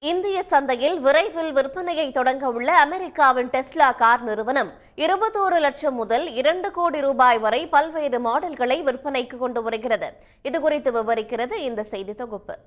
இந்திய சந்தையில் விரைவில் விற்பனையை தொடங்க உள்ள அமெரிக்காவின் டெஸ்லா கார் நிறுவனம் 21 லட்சம் முதல் 2 கோடி ரூபாய் வரை பல்வேறு மாடல்களை விற்பனைக்கு கொண்டு வருகிறது. இதுகுறித்து விவரிக்கிறது இந்த செய்தி தொகுப்பு.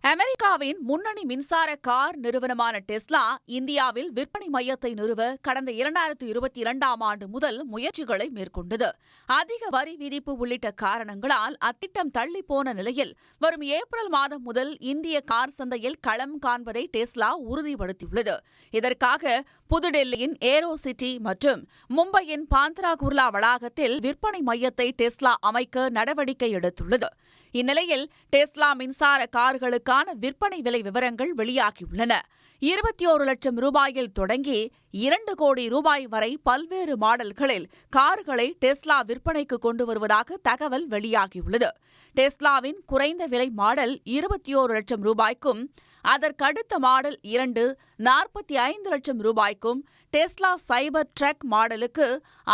அமெரிக்காவின் முன்னணி மின்சார கார் நிறுவனமான டெஸ்லா இந்தியாவில் விற்பனை மையத்தை நிறுவ கடந்த 2022ஆம் ஆண்டு முதல் முயற்சிகளை மேற்கொண்டது. அதிக வரி விதிப்பு உள்ளிட்ட காரணங்களால் அத்திட்டம் தள்ளிப்போன நிலையில் வரும் ஏப்ரல் மாதம் முதல் இந்திய கார் சந்தையில் களம் காண்பதை டெஸ்லா உறுதிப்படுத்தியுள்ளது. இதற்காக புதுடெல்லியின் ஏரோ சிட்டி மற்றும் மும்பையின் பாந்த்ரா குர்லா வளாகத்தில் விற்பனை மையத்தை டெஸ்லா அமைக்க நடவடிக்கை எடுத்துள்ளது. இந்நிலையில் டெஸ்லா மின்சார கார்களுக்கான விற்பனை விலை விவரங்கள் வெளியாகியுள்ளன. 21 லட்சம் ரூபாயில் தொடங்கி 2 கோடி ரூபாய் வரை பல்வேறு மாடல்களில் கார்களை டெஸ்லா விற்பனைக்கு கொண்டு வருவதாக தகவல் வெளியாகியுள்ளது. டெஸ்லாவின் குறைந்த விலை மாடல் 21 லட்சம் ரூபாய்க்கும், அதற்கடுத்த மாடல் 2 45 லட்சம் ரூபாய்க்கும், டெஸ்லா சைபர் ட்ரக் மாடலுக்கு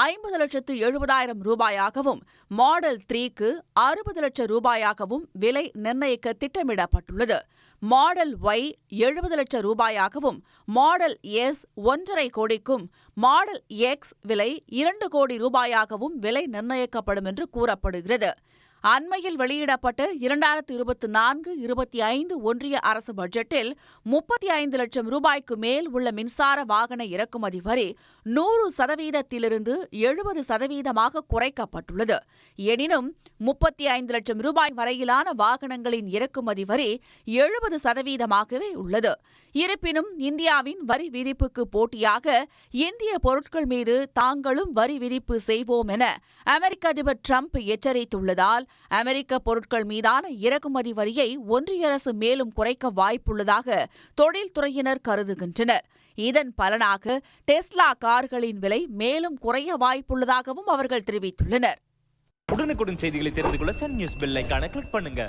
50,70,000 ரூபாயாகவும், மாடல் 3க்கு 60 லட்சம் ரூபாயாகவும் விலை நிர்ணயிக்க திட்டமிடப்பட்டுள்ளது. மாடல் Y 70 லட்சம் ரூபாயாகவும், மாடல் S 1,50 கோடிக்கும், மாடல் X விலை 2 கோடி ரூபாயாகவும் விலை நிர்ணயிக்கப்படும் என்று கூறப்படுகிறது. அண்மையில் வெளியிடப்பட்ட 2024-25 ஒன்றிய அரசு பட்ஜெட்டில் 35 லட்சம் ரூபாய்க்கு மேல் உள்ள மின்சார வாகன இறக்குமதி வரி 100%-இலிருந்து 70%-ஆக குறைக்கப்பட்டுள்ளது. எனினும் 35 லட்சம் ரூபாய் வரையிலான வாகனங்களின் இறக்குமதி வரி 70%-ஆகவே உள்ளது. இருப்பினும் இந்தியாவின் வரி விதிப்புக்கு போட்டியாக இந்திய பொருட்கள் மீது தாங்களும் வரி விதிப்பு செய்வோம் என அமெரிக்க அதிபர் டிரம்ப் எச்சரித்துள்ளதால் அமெரிக்க பொருட்கள் மீதான இறக்குமதி வரியை ஒன்றிய அரசு மேலும் குறைக்க வாய்ப்புள்ளதாக தொழில்துறையினர் கருதுகின்றனர். இதன் பலனாக டெஸ்லா கார்களின் விலை மேலும் குறைய வாய்ப்புள்ளதாகவும் அவர்கள் தெரிவித்துள்ளனர். உடனுக்குடன் செய்திகளை தெரிந்து கொள்ள சன் நியூஸ் பெல் ஐகானை கிளிக் பண்ணுங்க.